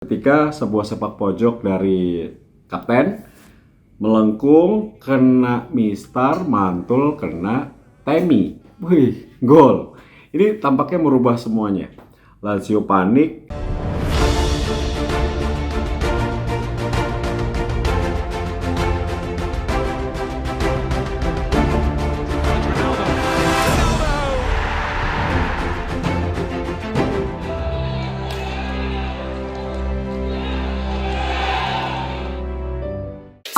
Ketika sebuah sepak pojok dari kapten melengkung, kena Mistar, mantul, kena Temi. Wih, gol. Ini tampaknya merubah semuanya. Lazio panik.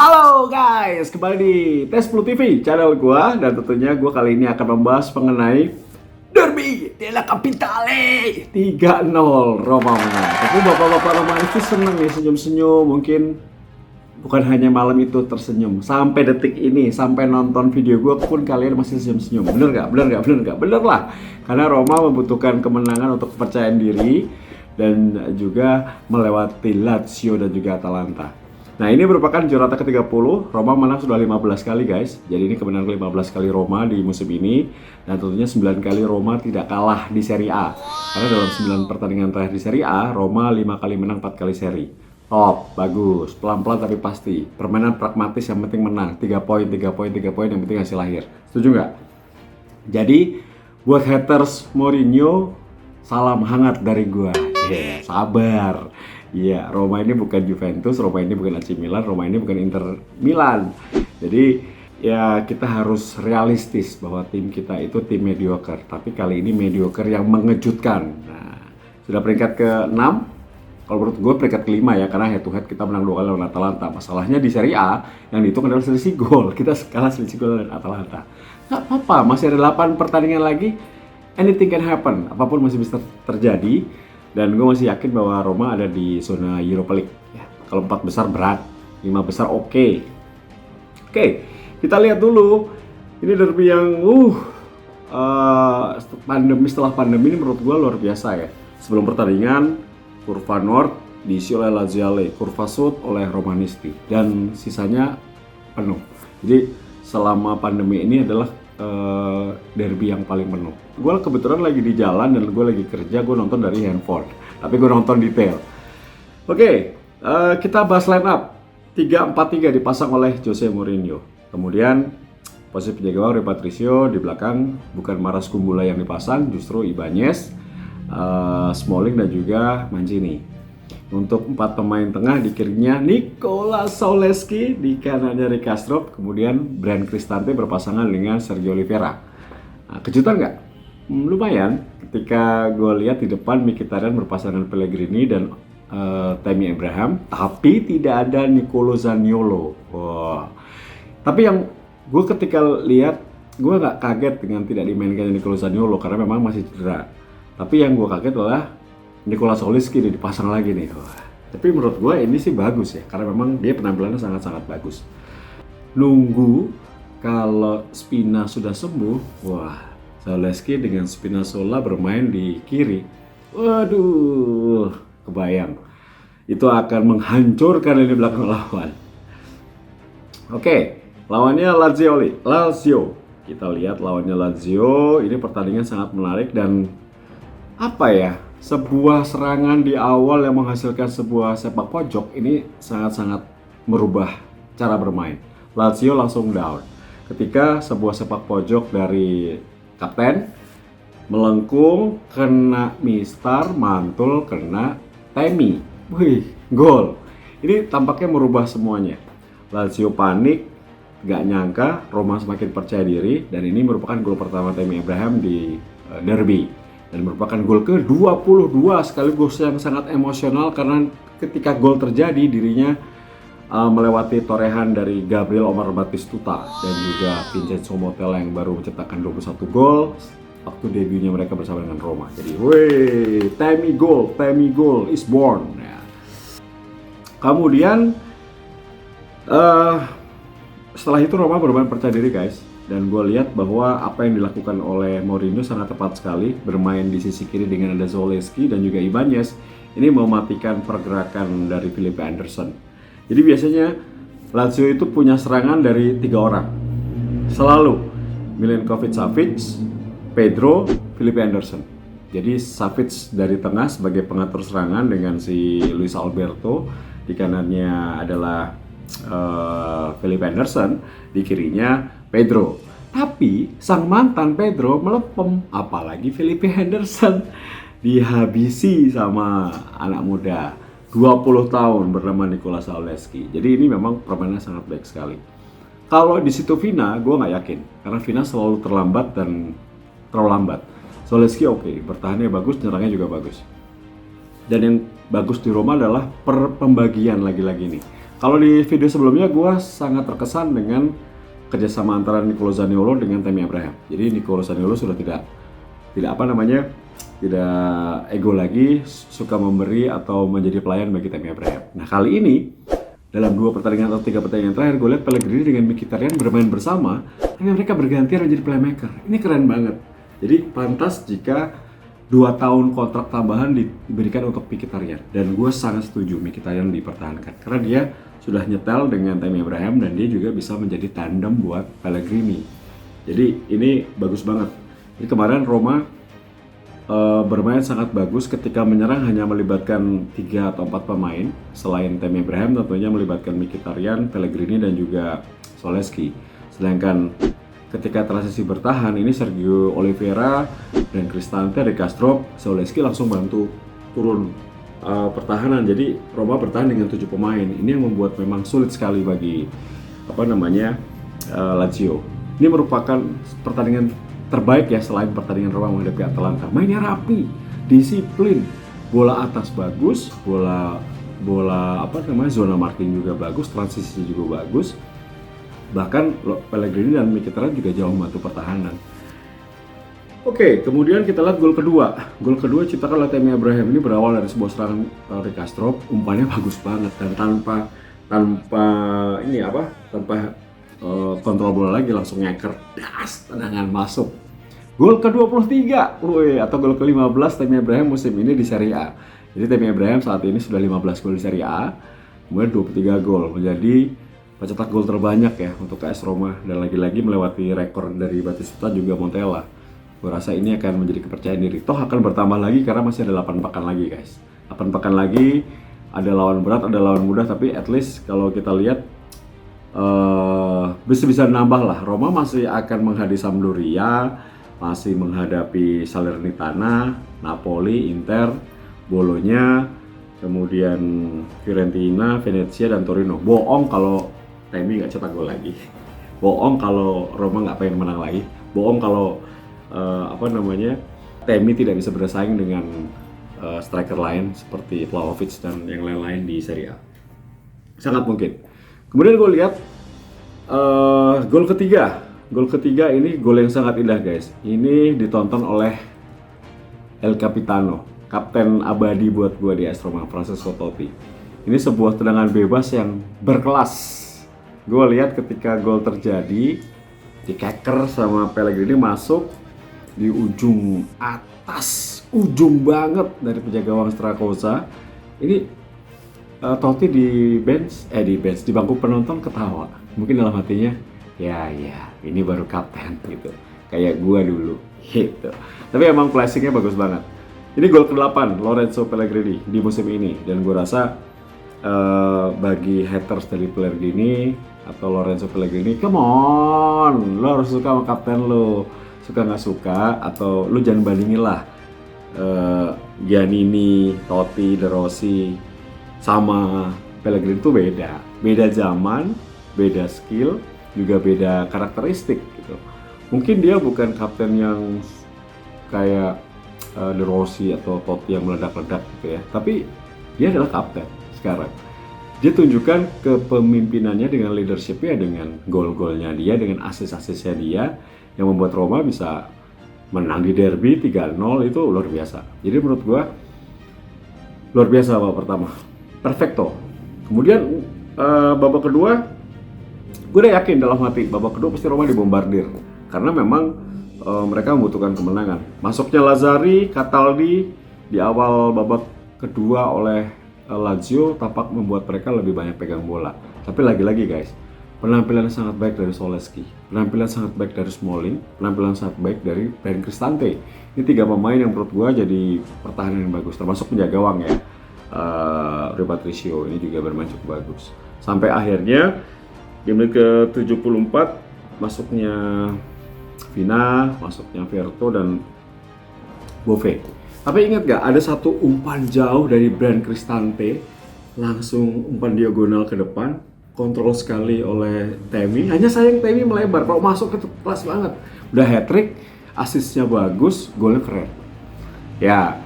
Halo guys, kembali di Tes10 TV, channel gua, dan tentunya gua kali ini akan membahas mengenai Derby della Capitale 3-0 Roma menang. Tapi bapak-bapak Roma itu seneng nih senyum-senyum, mungkin bukan hanya malam itu tersenyum, sampai detik ini, sampai nonton video gua pun kalian masih senyum-senyum. Bener nggak? Bener nggak? Bener nggak? Bener lah, karena Roma membutuhkan kemenangan untuk kepercayaan diri dan juga melewati Lazio dan juga Atalanta. Nah, ini merupakan juara ke-30. Roma menang sudah 15 kali guys. Jadi ini kemenangan ke-15 kali Roma di musim ini. Dan tentunya 9 kali Roma tidak kalah di Serie A. Karena dalam 9 pertandingan terakhir di Serie A, Roma 5 kali menang, 4 kali seri. Top, bagus, pelan-pelan tapi pasti. Permainan pragmatis, yang penting menang. 3 poin, 3 poin, 3 poin, yang penting hasil lahir. Setuju nggak? Jadi, buat haters Mourinho, salam hangat dari gua. Sabar. Iya, Roma ini bukan Juventus, Roma ini bukan AC Milan, Roma ini bukan Inter Milan. Jadi ya kita harus realistis bahwa tim kita itu tim mediocre. Tapi kali ini mediocre yang mengejutkan. Nah, sudah peringkat ke-6. Kalau menurut gue peringkat ke-5 ya, karena head to head kita menang 2 kali lawan Atalanta. Masalahnya di Serie A yang dihitung adalah selisih gol. Kita kalah selisih gol dengan Atalanta. Nggak apa-apa, masih ada 8 pertandingan lagi. Anything can happen, apapun masih bisa terjadi. Dan gue masih yakin bahwa Roma ada di zona Europa League. Ya, kalau 4 besar berat, 5 besar oke. Oke, kita lihat dulu. Ini derby yang pandemi, setelah pandemi ini menurut gue luar biasa ya. Sebelum pertandingan, kurva North diisi oleh Laziale, kurva Sud oleh Romanisti, dan sisanya penuh. Jadi selama pandemi ini adalah derby yang paling penuh. Gue kebetulan lagi di jalan dan gue lagi kerja, gue nonton dari handphone, tapi gue nonton detail. Oke, kita bahas line up. 3-4-3 dipasang oleh Jose Mourinho. Kemudian posisi penjaga gawang Patricio, di belakang bukan Maras Kumbula yang dipasang, justru Ibanez, Smalling dan juga Mancini. Untuk 4 pemain tengah, di kirinya Nicola Zalewski, di kanannya Rick Kastrop, kemudian Bryan Cristante berpasangan dengan Sergio Oliveira. Nah, kejutan nggak? Lumayan, ketika gue lihat di depan Mkhitaryan berpasangan Pellegrini dan Tammy Abraham, tapi tidak ada Nicolo Zaniolo. Wow. Tapi yang gue ketika lihat, gue nggak kaget dengan tidak dimainkannya Nicolo Zaniolo karena memang masih cedera. Tapi yang gue kaget adalah Nicola Zalewski dipasang lagi nih. Wah. Tapi menurut gue ini sih bagus ya, karena memang dia penampilannya sangat-sangat bagus. Nunggu kalau Spina sudah sembuh, wah, Zalewski dengan Spinazzola bermain di kiri. Waduh, kebayang. Itu akan menghancurkan lini belakang lawan. Oke, lawannya Lazio. Kita lihat lawannya Lazio, ini pertandingan sangat menarik dan apa ya? Sebuah serangan di awal yang menghasilkan sebuah sepak pojok ini sangat-sangat merubah cara bermain. Lazio langsung down ketika sebuah sepak pojok dari kapten melengkung, kena Mistar, mantul, kena Temi. Wih, gol. Ini tampaknya merubah semuanya. Lazio panik, gak nyangka Roma semakin percaya diri, dan ini merupakan gol pertama Tammy Abraham di derby. Dan merupakan gol ke-22 sekaligus yang sangat emosional karena ketika gol terjadi dirinya melewati torehan dari Gabriel Omar Batistuta dan juga Vincenzo Montella yang baru mencetakkan 21 gol waktu debutnya mereka bersama dengan Roma. Jadi, wey, Tammy goal is born. Ya. Kemudian setelah itu Roma bermain percaya diri guys. Dan gue lihat bahwa apa yang dilakukan oleh Mourinho sangat tepat sekali. Bermain di sisi kiri dengan ada Zalewski dan juga Ibanez. Ini mematikan pergerakan dari Felipe Anderson. Jadi biasanya Lazio itu punya serangan dari 3 orang. Selalu Milinkovic Savic, Pedro, Felipe Anderson. Jadi Savic dari tengah sebagai pengatur serangan dengan si Luis Alberto, di kanannya adalah Philip Henderson, di kirinya Pedro. Tapi sang mantan Pedro melepem, apalagi Philip Henderson dihabisi sama anak muda 20 tahun bernama Nikola Zalewski. Jadi ini memang permainannya sangat baik sekali. Kalau di situ Vina, gue nggak yakin karena Vina selalu terlambat dan terlalu lambat. Zalewski oke, bertahannya bagus, nyerangnya juga bagus. Dan yang bagus di Roma adalah pembagian lagi-lagi nih. Kalau di video sebelumnya gue sangat terkesan dengan kerjasama antara Nicolo Zaniolo dengan Tammy Abraham. Jadi Nicolo Zaniolo sudah tidak ego lagi, suka memberi atau menjadi pelayan bagi Tammy Abraham. Nah kali ini dalam 2 pertandingan atau 3 pertandingan terakhir gue lihat Pellegrini dengan Mkhitaryan bermain bersama, tapi mereka bergantian menjadi playmaker. Ini keren banget. Jadi pantas jika 2 tahun kontrak tambahan diberikan untuk Mkhitaryan. Dan gue sangat setuju Mkhitaryan dipertahankan karena dia sudah nyetel dengan Tammy Abraham dan dia juga bisa menjadi tandem buat Pellegrini. Jadi ini bagus banget. Jadi kemarin Roma bermain sangat bagus ketika menyerang hanya melibatkan 3 atau 4 pemain selain Tammy Abraham, tentunya melibatkan Mkhitaryan, Pellegrini dan juga Zalewski. Sedangkan ketika transisi bertahan ini Sergio Oliveira dan Cristante De Castro, Zalewski langsung bantu turun pertahanan. Jadi Roma bertahan dengan 7 pemain. Ini yang membuat memang sulit sekali bagi Lazio. Ini merupakan pertandingan terbaik ya selain pertandingan Roma menghadapi Atalanta. Mainnya rapi, disiplin, bola atas bagus, bola zona marking juga bagus, transisi juga bagus. Bahkan Pellegrini dan Mkhitaryan juga jauh membantu pertahanan. Oke, kemudian kita lihat gol kedua. Gol kedua ciptakan oleh Tammy Abraham. ini berawal dari sebuah serangan De Castro, umpannya bagus banget dan tanpa kontrol bola lagi langsung ngeker, tendangan masuk. Gol ke-23, atau gol ke-15 Tammy Abraham musim ini di Serie A. Jadi Tammy Abraham saat ini sudah 15 gol di Serie A, kemudian 23 gol, menjadi pencetak gol terbanyak ya untuk AS Roma dan lagi-lagi melewati rekor dari Batistuta juga Montella. Gue rasa ini akan menjadi kepercayaan diri. Toh akan bertambah lagi karena masih ada 8 pekan lagi guys. 8 pekan lagi, ada lawan berat, ada lawan mudah, tapi at least kalau kita lihat bisa nambah lah. Roma masih akan menghadapi Sampdoria, masih menghadapi Salernitana, Napoli, Inter, Bologna, kemudian Fiorentina, Venezia, dan Torino. Bohong kalau Tammy nggak cetak gol lagi. Bohong kalau Roma nggak pengen menang lagi. Bohong kalau Tammy tidak bisa bersaing dengan striker lain seperti Vlahovic dan yang lain-lain di Serie A. Sangat mungkin. Kemudian gue lihat gol ketiga ini gol yang sangat indah guys. Ini ditonton oleh El Capitano, kapten abadi buat gue di AS Roma, Francesco Totti. Ini sebuah tendangan bebas yang berkelas. Gue lihat ketika gol terjadi, dikeker sama Pellegrini masuk di ujung atas, ujung banget dari penjaga gawang Strakosha. Ini Totti di bangku penonton ketawa. Mungkin dalam hatinya, ya ini baru kapten gitu, kayak gua dulu gitu. Tapi emang flashingnya bagus banget. Ini gol ke-8 Lorenzo Pellegrini di musim ini, dan gua rasa bagi haters dari Pellegrini atau Lorenzo Pellegrini, come on, lo harus suka sama kapten lo. Suka nggak suka atau lo jangan bandingin lah Giannini, Totti, De Rossi sama Pellegrini itu beda zaman, beda skill, juga beda karakteristik gitu. Mungkin dia bukan kapten yang kayak De Rossi atau Totti yang meledak-ledak gitu ya, tapi dia adalah kapten sekarang. Dia tunjukkan kepemimpinannya dengan leadership-nya, dengan gol-golnya dia, dengan asis-asisnya dia, yang membuat Roma bisa menang di derby 3-0 itu luar biasa. Jadi menurut gua luar biasa babak pertama, perfecto. Kemudian babak kedua, gue udah yakin dalam hati babak kedua pasti Roma dibombardir karena memang mereka membutuhkan kemenangan. Masuknya Lazzari, Cataldi di awal babak kedua oleh Lazio tampak membuat mereka lebih banyak pegang bola. Tapi lagi-lagi guys, penampilan sangat baik dari Zalewski, penampilan sangat baik dari Smalling, penampilan sangat baik dari Bryan Cristante. Ini 3 pemain yang menurut gua jadi pertahanan yang bagus, termasuk penjaga gawang ya. Rui Patricio ini juga bermain cukup bagus. Sampai akhirnya di menit ke-74 masuknya Vina, masuknya Verto dan Bove. Tapi ingat gak, ada satu umpan jauh dari Bryan Cristante, langsung umpan diagonal ke depan, kontrol sekali oleh Temi. Hanya sayang Temi melebar, kalau masuk itu kelas banget. Udah hat-trick, asisnya bagus, golnya keren. Ya,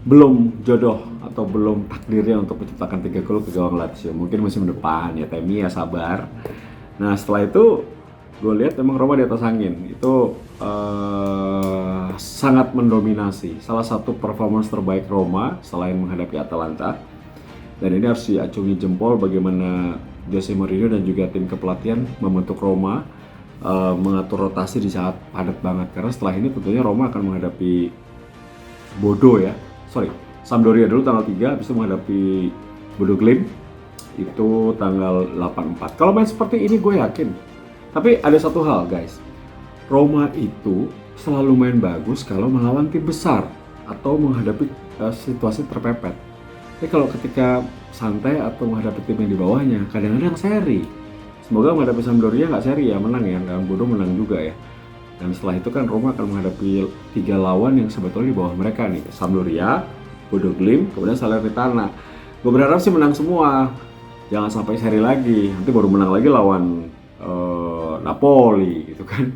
belum jodoh atau belum takdirnya untuk menciptakan 3 gol ke gawang Lazio. Mungkin musim depan ya, Temi ya sabar. Nah setelah itu gue lihat memang Roma di atas angin. Itu sangat mendominasi. Salah satu performance terbaik Roma selain menghadapi Atalanta. Dan ini harus diacungi jempol bagaimana Jose Mourinho dan juga tim kepelatihan membentuk Roma, mengatur rotasi di saat padat banget. Karena setelah ini tentunya Roma akan menghadapi Sampdoria dulu tanggal 3, habis itu menghadapi Bodo Glimt itu tanggal 8/4. Kalau main seperti ini gue yakin. Tapi ada satu hal guys, Roma itu selalu main bagus kalau melawan tim besar atau menghadapi situasi terpepet. Tapi kalau ketika santai atau menghadapi tim yang di bawahnya, kadang-kadang seri. Semoga menghadapi Sampdoria nggak seri ya, menang ya, nggak bodoh menang juga ya. Dan setelah itu kan Roma akan menghadapi 3 lawan yang sebetulnya di bawah mereka nih, Sampdoria, Bodo Glimt, kemudian Salernitana. Gue berharap sih menang semua, jangan sampai seri lagi, nanti baru menang lagi lawan Napoli gitu kan.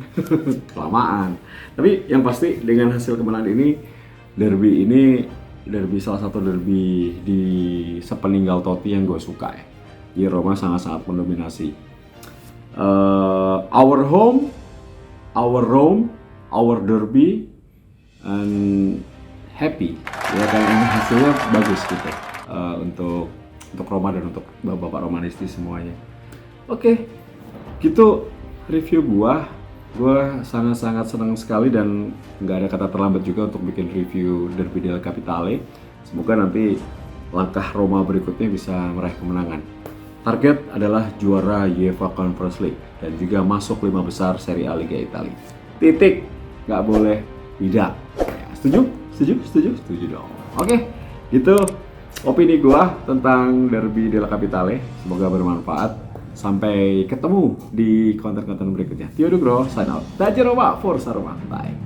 Kelamaan. Tapi yang pasti dengan hasil kemenangan ini, derby salah satu derby di sepeninggal Totti yang gue suka ya. Jadi Roma sangat-sangat mendominasi. Our home, our Rome, our derby, and happy. Ya karena ini hasilnya bagus gitu untuk Roma dan untuk bapak Romanisti semuanya. Oke, gitu review gua sangat-sangat senang sekali dan nggak ada kata terlambat juga untuk bikin review Derby del Capitale. Semoga nanti langkah Roma berikutnya bisa meraih kemenangan. Target adalah juara UEFA Conference League dan juga masuk 5 besar Serie A Liga Italia. Titik, nggak boleh tidak. Setuju? Setuju dong. Oke, gitu opini gua tentang Derby del Capitale. Semoga bermanfaat. Sampai ketemu di konten-konten berikutnya. Tio Nugro, sign out. Daji Roma, Forza Roma. Bye.